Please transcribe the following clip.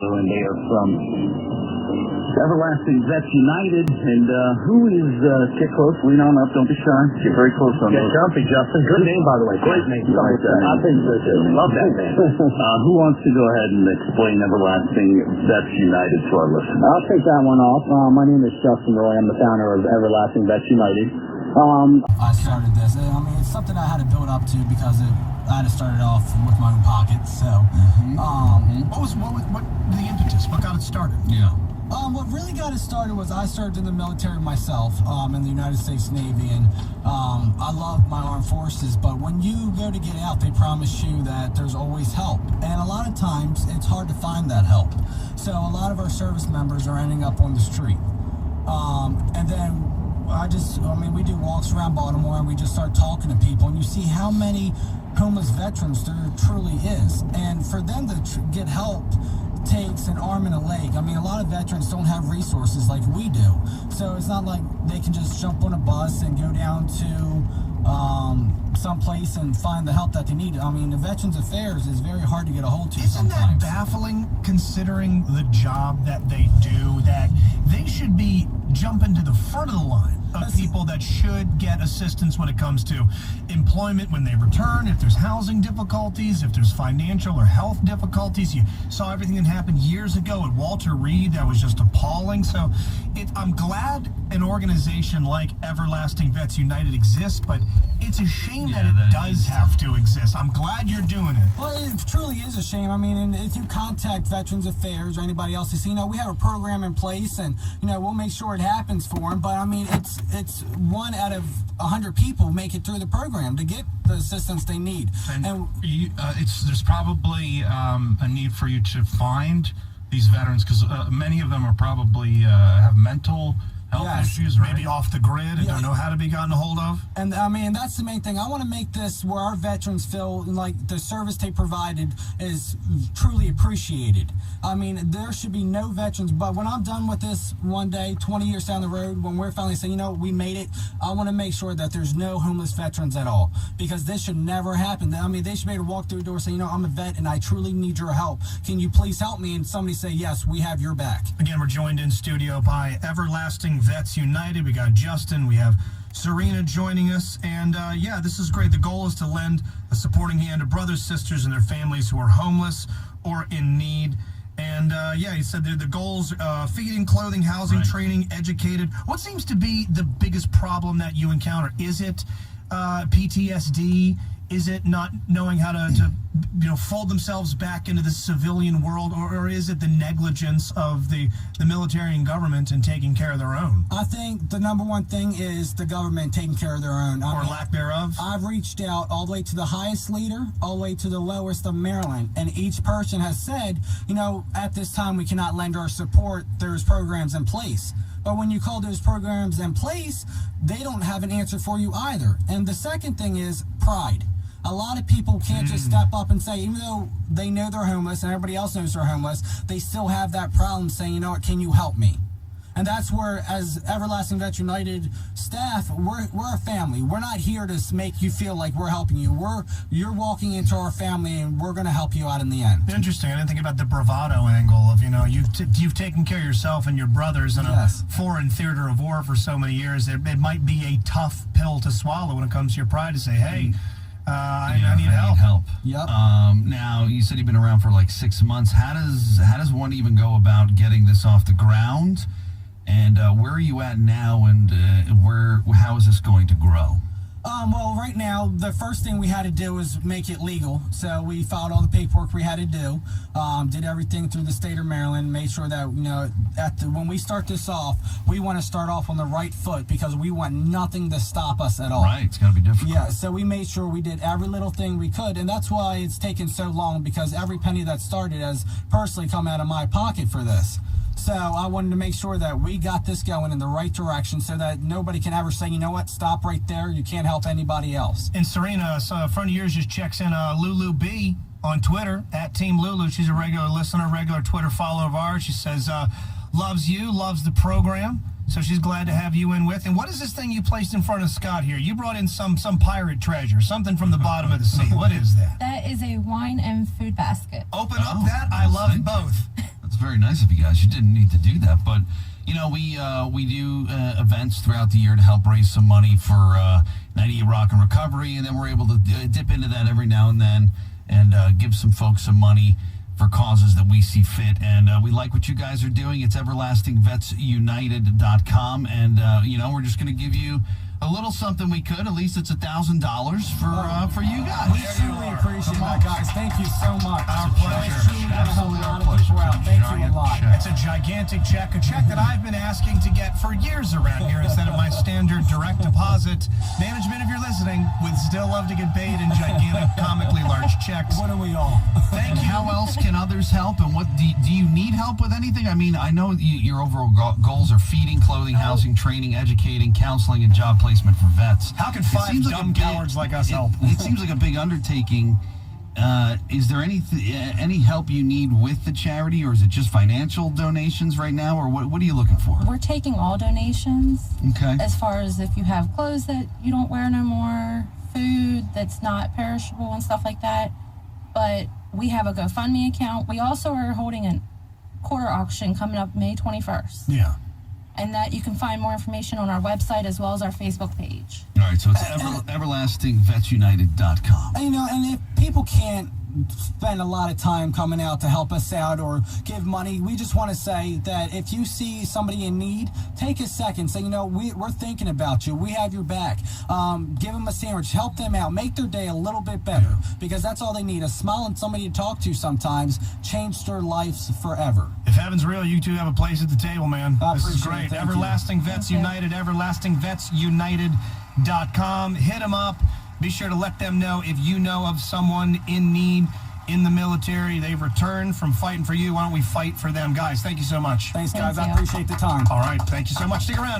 And they are from Everlasting Vets United. And who is, get close, lean on up, don't be shy. Get very close on Get jumpy, Justin. Good name, by the way. Great name. You like that? I think so, too. Love that name. Who wants to go ahead and explain Everlasting Vets United to our listeners? I'll take that one off. My name is Justin Roy. I'm the founder of Everlasting Vets United. I started this. I mean, it's something I had to build up to because I had to start it off with my own pocket. So, What the impetus? What got it started? Yeah. What really got it started was I served in the military myself, in the United States Navy, and I love my armed forces, but when you go to get out, they promise you that there's always help, and a lot of times it's hard to find that help. So a lot of our service members are ending up on the street. And then we do walks around Baltimore, and we just start talking to people, and you see how many homeless veterans there truly is, and for them to get help takes an arm and a leg. I mean, a lot of veterans don't have resources like we do, so it's not like they can just jump on a bus and go down to someplace and find the help that they need. I mean, the Veterans Affairs is very hard to get a hold to Isn't sometimes. that baffling, considering the job that they do, that they should be jumping to the front of the line of people that should get assistance when it comes to employment when they return, if there's housing difficulties, if there's financial or health difficulties. You saw everything that happened years ago at Walter Reed. That was just appalling. So I'm glad an organization like Everlasting Vets United exists, but it's a shame that it does have to exist. I'm glad you're doing it. Well, it truly is a shame. I mean, and if you contact Veterans Affairs or anybody else, you see, we have a program in place, and we'll make sure it happens for them. But I mean, it's 1 out of 100 people make it through the program to get the assistance they need. And there's probably a need for you to find these veterans, because many of them are probably have mental health issues, right? Maybe off the grid and don't know how to be gotten a hold of. And I mean, that's the main thing. I want to make this where our veterans feel like the service they provided is truly appreciated. I mean, there should be no veterans, but when I'm done with this one day, 20 years down the road, when we're finally saying, we made it, I want to make sure that there's no homeless veterans at all, because this should never happen. I mean, they should be able to walk through the door and say, I'm a vet and I truly need your help. Can you please help me? And somebody say, yes, we have your back. Again, we're joined in studio by Everlasting Vets United. We got Justin, we have Serena joining us, and this is great. The goal is to lend a supporting hand to brothers, sisters, and their families who are homeless or in need. And he said the goals: feeding, clothing, housing, training, educated. What seems to be the biggest problem that you encounter? Is it PTSD? Is it not knowing how to fold themselves back into the civilian world, or is it the negligence of the military and government in taking care of their own? I think the number one thing is the government taking care of their own. Or lack thereof? I've reached out all the way to the highest leader, all the way to the lowest of Maryland, and each person has said, at this time we cannot lend our support. There's programs in place. But when you call those programs in place, they don't have an answer for you either. And the second thing is pride. A lot of people can't just step up and say, even though they know they're homeless and everybody else knows they're homeless, they still have that problem saying, can you help me? And that's where, as Everlasting Vets United staff, we're a family. We're not here to make you feel like we're helping you. You're walking into our family, and we're going to help you out in the end. Interesting. I didn't think about the bravado angle of, you've taken care of yourself and your brothers in a foreign theater of war for so many years. It might be a tough pill to swallow when it comes to your pride to say, hey, I need help. Yep. Now, you said you've been around for like 6 months. How does one even go about getting this off the ground? And where are you at now, and how is this going to grow? Well, right now, the first thing we had to do was make it legal. So we filed all the paperwork we had to do, did everything through the state of Maryland, made sure that, when we start this off, we want to start off on the right foot, because we want nothing to stop us at all. Right, it's going to be difficult. Yeah, so we made sure we did every little thing we could, and that's why it's taken so long, because every penny that started has personally come out of my pocket for this. So I wanted to make sure that we got this going in the right direction so that nobody can ever say, stop right there. You can't help anybody else. And Serena, a friend of yours just checks in Lulu B on Twitter, at Team Lulu. She's a regular listener, regular Twitter follower of ours. She says, loves you, loves the program. So she's glad to have you in with. And what is this thing you placed in front of Scott here? You brought in some pirate treasure, something from the bottom of the sea. What is that? That is a wine and food basket. Open up that. I love both. That's very nice of you guys. You didn't need to do that, but you know, we do events throughout the year to help raise some money for 98 Rock and Recovery, and then we're able to dip into that every now and then and give some folks some money for causes that we see fit. And we like what you guys are doing. It's everlastingvetsunited.com, and you know, we're just going to give you a little something we could. At least it's $1,000 for you guys. We truly appreciate that, guys. Thank you so much. Our pleasure. Absolutely our pleasure. Thank you a lot. It's a gigantic check, a check that I've been asking to get for years around here instead of my standard direct deposit. Management, if you're listening, would still love to get paid in gigantic, comically large checks. What are we all? Thank you. How else can others help? And what do you need help with anything? I mean, I know your overall goals are feeding, clothing, housing, training, educating, counseling, and job placement for vets. How can five dumb cowards like us help? It seems like a big undertaking. Is there any help you need with the charity, or is it just financial donations right now, or what are you looking for? We're taking all donations. Okay. As far as if you have clothes that you don't wear no more, food that's not perishable and stuff like that. But we have a GoFundMe account. We also are holding a quarter auction coming up May 21st. Yeah. And that you can find more information on our website as well as our Facebook page. All right, so it's everlastingvetsunited.com. You know, and if people can't spend a lot of time coming out to help us out or give money, we just want to say that if you see somebody in need, take a second, say, you know, we're thinking about you, we have your back. Give them a sandwich, help them out, make their day a little bit better, because that's all they need. A smile and somebody to talk to sometimes changed their lives forever. If heaven's real, you two have a place at the table, man. This is great. Thank Everlasting Vets United, everlastingvetsunited.com. Hit them up. Be sure to let them know if you know of someone in need in the military. They've returned from fighting for you. Why don't we fight for them? Guys, thank you so much. Thanks, guys. Thank I you. appreciate the time. All right. Thank you so much. Stick around.